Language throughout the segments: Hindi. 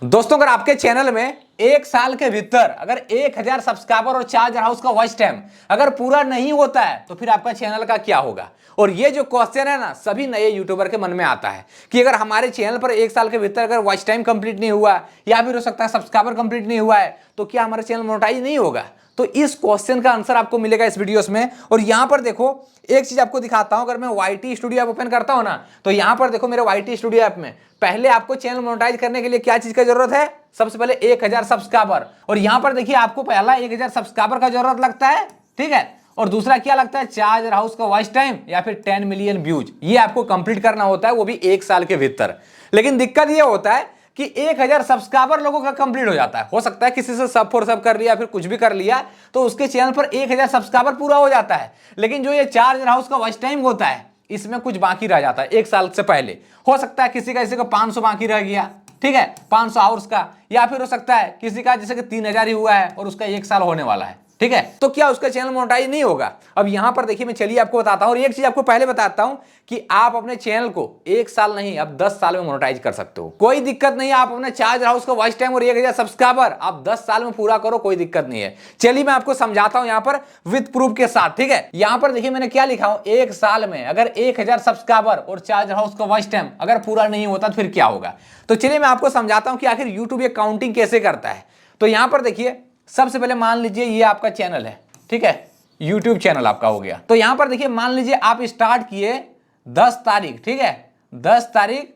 दोस्तों अगर आपके चैनल में एक साल के भीतर अगर 1000 सब्सक्राइबर और चार्जर हाउस का वॉच टाइम अगर पूरा नहीं होता है तो फिर आपका चैनल का क्या होगा। और ये जो क्वेश्चन है ना सभी नए यूट्यूबर के मन में आता है कि अगर हमारे चैनल पर एक साल के भीतर अगर वॉच टाइम कंप्लीट नहीं हुआ या फिर हो सकता है सब्सक्राइबर कंप्लीट नहीं हुआ है तो क्या हमारा चैनल मोनेटाइज नहीं होगा। तो इस क्वेश्चन का आंसर आपको मिलेगा इस वीडियोस में। और यहां पर देखो एक चीज आपको दिखाता हूं, अगर मैं YT स्टूडियो ऐप ओपन करता हूं ना तो यहां पर देखो मेरे YT स्टूडियो ऐप में पहले आपको चैनल मोनेटाइज करने के लिए क्या चीज का जरूरत है, सबसे पहले 1000 सब्सक्राइबर। और यहां पर देखिए आपको पहला 1000 सब्सक्राइबर का जरूरत लगता है, ठीक है। और दूसरा क्या लगता है, चार्जर हाउस का वॉच टाइम या फिर 10 मिलियन व्यूज, ये आपको कंप्लीट करना होता है, वो भी एक साल के भीतर। लेकिन दिक्कत ये होता है कि 1000 सब्सक्राइबर लोगों का कंप्लीट हो जाता है। हो सकता है किसी से सब फॉर सब कर लिया फिर कुछ भी कर लिया तो उसके चैनल पर 1000 सब्सक्राइबर पूरा हो जाता है। लेकिन जो ये चार्जर हाउस का वॉच टाइम होता है इसमें कुछ बाकी रह जाता है एक साल से पहले। हो सकता है किसी का 500 बाकी रह गया, ठीक है, 500 आवर्स का, या फिर हो सकता है किसी का जैसे कि 3000 ही हुआ है और उसका एक साल होने वाला है, ठीक है। तो क्या उसका चैनल मोनेटाइज नहीं होगा। अब यहां पर देखिए मैं चलिए आपको बताता हूं, और एक चीज आपको पहले बताता हूं कि आप अपने चैनल को एक साल नहीं अब 10 साल में मोनेटाइज कर सकते हो, कोई दिक्कत नहीं है। आप अपने चार्जर हाउस का वॉच टाइम और 1000 सब्सक्राइबर आप 10 साल में पूरा करो, कोई दिक्कत नहीं है। चलिए मैं आपको समझाता हूं यहां पर विद प्रूफ के साथ, ठीक है। यहां पर देखिए मैंने क्या लिखा हूं, एक साल में अगर 1000 सब्सक्राइबर और चार्जर हाउस का वॉच टाइम अगर पूरा नहीं होता तो फिर क्या होगा। तो चलिए मैं आपको समझाता हूं कि आखिर यूट्यूब ये काउंटिंग कैसे करता है। तो यहां पर देखिए सबसे पहले मान लीजिए ये आपका चैनल है, ठीक है, YouTube चैनल आपका हो गया। तो यहां पर देखिए मान लीजिए आप स्टार्ट किए 10 तारीख, ठीक है, 10 तारीख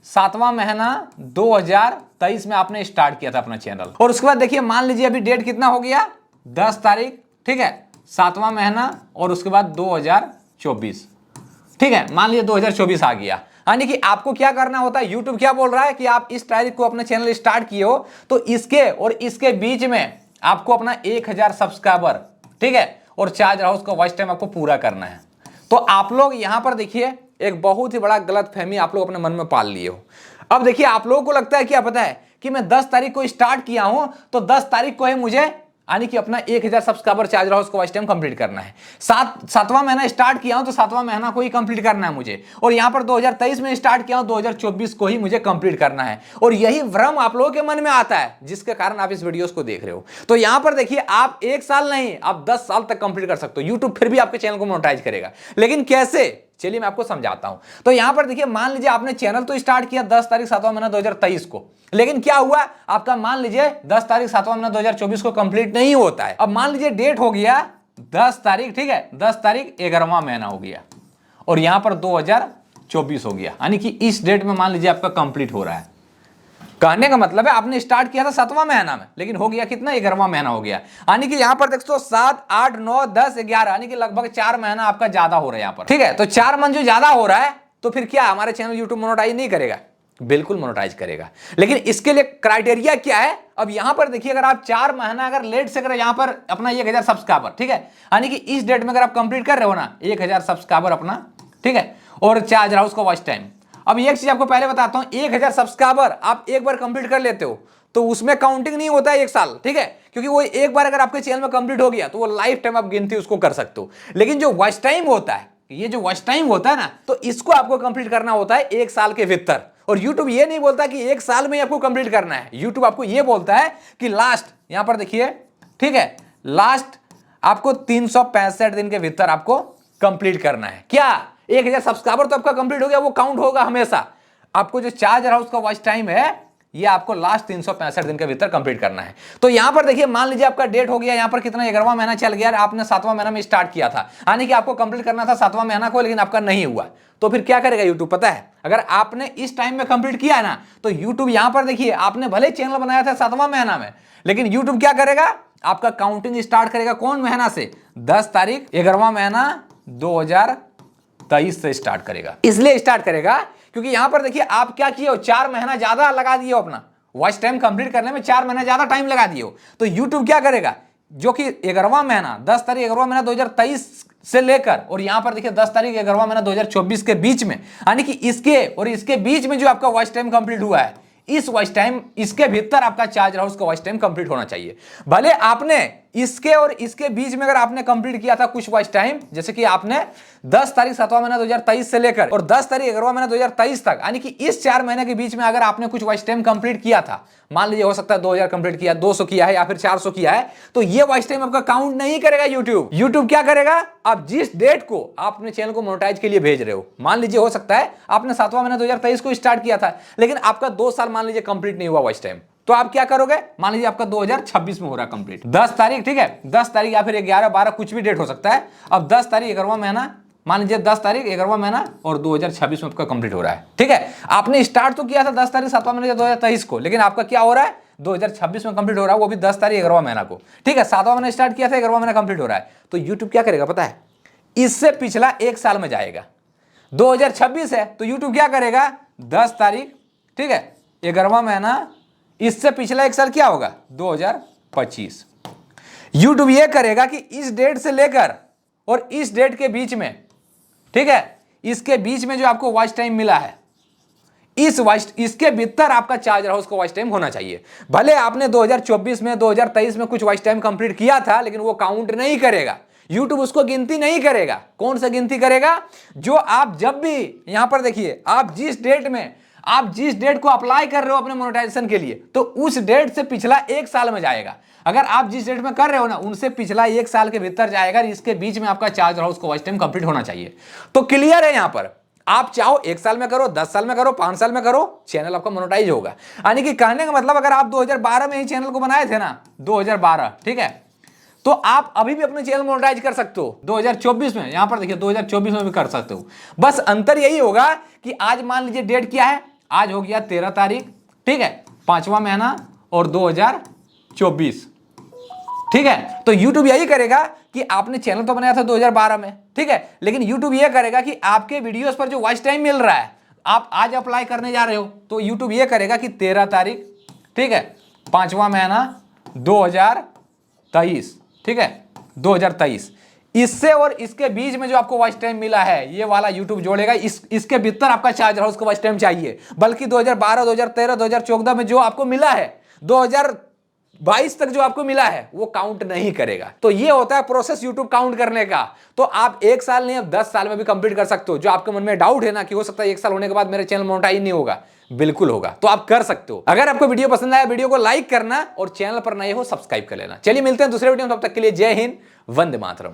7वां महीना 2023 में आपने स्टार्ट किया था अपना चैनल। और उसके बाद देखिए मान लीजिए अभी डेट कितना हो गया, 10 तारीख, ठीक है, 7वां महीना और उसके बाद 2024, ठीक है, मान लीजिए 2024 आ गया। यानी कि आपको क्या करना होता है, YouTube क्या बोल रहा है कि आप इस तारीख को अपना चैनल स्टार्ट किए हो तो इसके और इसके बीच में आपको अपना 1000 सब्सक्राइबर, ठीक है, और चार्जर हाउस का वॉच टाइम आपको पूरा करना है। तो आप लोग यहां पर देखिए एक बहुत ही बड़ा गलत फहमी आप लोग अपने मन में पाल लिए हो। अब देखिए आप लोगों को लगता है क्या पता है कि मैं 10 तारीख को स्टार्ट किया हूं तो 10 तारीख को ही मुझे यानी कि अपना 1000 सब्सक्राइबर चार्जर हाउस को वॉच टाइम कंप्लीट करना है। 7वां महीना स्टार्ट किया हूं तो 7वां महीना को ही कंप्लीट करना है मुझे। और यहां पर 2023 में स्टार्ट किया हूं 2024 को ही मुझे कंप्लीट करना है। और यही भ्रम आप लोगों के मन में आता है जिसके कारण आप इस वीडियोस को देख रहे हो। तो यहां पर देखिए आप एक साल नहीं आप 10 साल तक कंप्लीट कर सकते हो, यूट्यूब फिर भी आपके चैनल को मोनेटाइज करेगा। लेकिन कैसे, चलिए मैं आपको समझाता हूं। तो यहां पर देखिए मान लीजिए आपने चैनल तो स्टार्ट किया 10 तारीख 7वां महीना 2023 को, लेकिन क्या हुआ आपका मान लीजिए 10 तारीख 7वां महीना 2024 को कंप्लीट नहीं होता है। अब मान लीजिए डेट हो गया 10 तारीख, ठीक है, 10 तारीख 11वां महीना हो गया और यहां पर 2024 हो गया, यानी कि इस डेट में मान लीजिए आपका कंप्लीट हो रहा है। कहने का मतलब है आपने स्टार्ट किया था 7वां महीना में लेकिन हो गया कितना, 11वां महीना हो गया। यानी कि यहां पर देखो 7, 8, 9, 10, 11 यानी कि लगभग 4 महीना आपका ज्यादा हो रहा है यहां पर, ठीक है। तो 4 मंथ जो ज्यादा हो रहा है तो फिर क्या हमारे चैनल यूट्यूब मोनेटाइज नहीं करेगा, बिल्कुल मोनेटाइज करेगा। लेकिन इसके लिए क्राइटेरिया क्या है, अब यहां पर देखिए अगर आप 4 महीना अगर लेट से अगर यहां पर अपना 1000 सब्सक्राइबर, ठीक है, यानी कि इस डेट में अगर आप कंप्लीट कर रहे हो ना 1000 सब्सक्राइबर अपना, ठीक है, और चार्जर हाउस का वॉच टाइम। अब एक चीज आपको पहले बताता हूं, 1000 सब्सक्राइबर आप एक बार कंप्लीट कर लेते हो तो उसमें काउंटिंग नहीं होता है एक साल, ठीक है, क्योंकि वो एक बार अगर आपके चैनल में कंप्लीट हो गया तो वो लाइफ टाइम आप गिनती उसको कर सकते हो। लेकिन जो वॉच टाइम होता है, ये जो वॉच टाइम होता है ना, तो इसको आपको कंप्लीट करना होता है एक साल के भीतर। और YouTube ये नहीं बोलता कि एक साल में आपको कंप्लीट करना है, YouTube आपको ये बोलता है कि लास्ट, यहां पर देखिए, ठीक है, लास्ट आपको 365 दिन के भीतर आपको कंप्लीट करना है। क्या 1000 सब्सक्राइबर तो आपका कंप्लीट हो गया, वो काउंट होगा हमेशा। आपको जो चार्जर हाउस का वॉच टाइम है ये आपको लास्ट 365 दिन के भीतर कंप्लीट करना है। तो यहां पर देखिए मान लीजिए आपका डेट हो गया यहां पर कितना, 11वां महीना चल गया, आपने 7वां महीना में स्टार्ट किया था, यानी कि आपको कंप्लीट करना था 7वां महीना को, लेकिन आपका नहीं हुआ। तो फिर क्या करेगा यूट्यूब पता है, अगर आपने इस टाइम में कंप्लीट किया है ना तो यूट्यूब यहां पर देखिए आपने भले चैनल बनाया था 7वां महीना में, लेकिन यूट्यूब क्या करेगा, आपका काउंटिंग स्टार्ट करेगा कौन महीना से, 10 तारीख 11वां महीना 2023 से स्टार्ट करेगा। इसलिए स्टार्ट करेगा क्योंकि यहां पर देखिए आप क्या किए हो, 4 महीना ज्यादा लगा दिए हो, अपना वॉच टाइम कंप्लीट करने में 4 महीना ज्यादा टाइम लगा दिए हो। तो यूट्यूब क्या करेगा, जो कि 11वां महीना 10 तारीख 11वां महीना 2023 से लेकर और यहां पर देखिए 10 तारीख 11वां महीना 2024 के बीच में, यानी कि इसके और इसके बीच में जो आपका वॉच टाइम कंप्लीट हुआ है, इस वॉच टाइम इसके भीतर आपका चार्जर हाउस का वॉच टाइम कंप्लीट होना चाहिए। भले आपने इसके और इसके बीच में अगर आपने कंप्लीट किया था कुछ वॉच टाइम, जैसे कि आपने 10 तारीख 7वां महीना 2023 से लेकर और 10 तारीख 11वां महीना 2023 तक, यानी कि इस 4 महीने के बीच में अगर आपने कुछ वॉच टाइम कंप्लीट किया था, मान लीजिए हो सकता है 2000 कंप्लीट किया, 200 किया है या फिर 400 किया है, तो ये वॉच टाइम आपका काउंट नहीं करेगा यूट्यूब क्या करेगा, आप जिस डेट को आप अपने चैनल को मोनेटाइज के लिए भेज रहे हो, मान लीजिए हो सकता है आपने 7वां महीना 2023 को स्टार्ट किया था, लेकिन आपका 2 साल मान लीजिए कंप्लीट नहीं हुआ वॉच टाइम, तो आप क्या करोगे, मान लीजिए आपका 2026 में हो रहा है कंप्लीट 10 तारीख, ठीक है, 10 तारीख या फिर 11 12 कुछ भी डेट हो सकता है। अब 10 तारीख 11वां महीना, मान लीजिए 10 तारीख 11वां महीना और 2026 में आपका कंप्लीट हो रहा है, ठीक है। आपने स्टार्ट तो किया था 10 तारीख 7वां महीना 2023 को, लेकिन आपका क्या हो रहा है 2026 में कंप्लीट हो रहा है, वो भी 10 तारीख 11वां महीना को, ठीक है। 7वां महीना स्टार्ट किया था, 11वां महीना कंप्लीट हो रहा है, तो यूट्यूब क्या करेगा पता है, इससे पिछला 1 साल में जाएगा। 2026 है तो यूट्यूब क्या करेगा, 10 तारीख, ठीक है, 11वां महीना, इससे पिछला 1 साल क्या होगा 2025। यूट्यूब ये करेगा कि इस डेट से लेकर और इस डेट के बीच में, ठीक है, इसके बीच में जो आपको वॉच टाइम मिला है, इसके भीतर आपका चार्ज हाउस का वॉच टाइम होना चाहिए। भले आपने 2024 में 2023 में कुछ वॉच टाइम कंप्लीट किया था, लेकिन वो काउंट नहीं करेगा, यूट्यूब उसको गिनती नहीं करेगा। कौन सा गिनती करेगा, जो आप जब भी यहां पर देखिए, आप जिस डेट को अप्लाई कर रहे हो अपने मोनेटाइजेशन के लिए, तो उस डेट से पिछला 1 साल में जाएगा। अगर आप जिस डेट में कर रहे हो ना, उनसे पिछला 1 साल के भीतर जाएगा, इसके बीच में आपका चार्ज हाउस का वॉच टाइम कंप्लीट होना चाहिए। तो क्लियर है, यहां पर आप चाहो 1 साल में करो, 10 साल में करो, 5 साल में करो, चैनल आपका मोनेटाइज होगा। यानी कि कहने का मतलब, अगर आप 2012 में ही चैनल को बनाए थे ना, 2012, ठीक है, तो आप अभी भी अपने चैनल मोनेटाइज कर सकते हो 2024 में। यहां पर देखिए 2024 में भी कर सकते हो। बस अंतर यही होगा कि आज मान लीजिए डेट क्या है, आज हो गया 13 तारीख, ठीक है, 5वां महीना और 2024, ठीक है। तो YouTube यही करेगा कि आपने चैनल तो बनाया था 2012 में, ठीक है, लेकिन YouTube ये करेगा कि आपके वीडियोस पर जो वॉच टाइम मिल रहा है, आप आज अप्लाई करने जा रहे हो, तो YouTube ये करेगा कि 13 तारीख, ठीक है, 5वां महीना 2023, ठीक है, 2023, इससे और इसके बीच में जो आपको वॉच टाइम मिला है, ये वाला यूट्यूब जोड़ेगा, इसके भीतर आपका चार्ज हाउस का वॉच टाइम चाहिए। बल्कि 2012, 2013, 2014 में जो आपको मिला है, 2022 तक जो आपको मिला है, वो काउंट नहीं करेगा। तो ये होता है प्रोसेस यूट्यूब काउंट करने का। तो आप 1 साल नहीं, अब 10 साल में भी कंप्लीट कर सकते हो। जो आपके मन में डाउट है ना कि हो सकता है 1 साल होने के बाद मेरे चैनल मोनेटाइज नहीं होगा, बिल्कुल होगा, तो आप कर सकते हो। अगर आपको वीडियो पसंद आया, वीडियो को लाइक करना और चैनल पर नए हो सब्सक्राइब कर लेना। चलिए मिलते हैं दूसरे वीडियो में, तब तक के लिए जय हिंद, वंदे मातरम।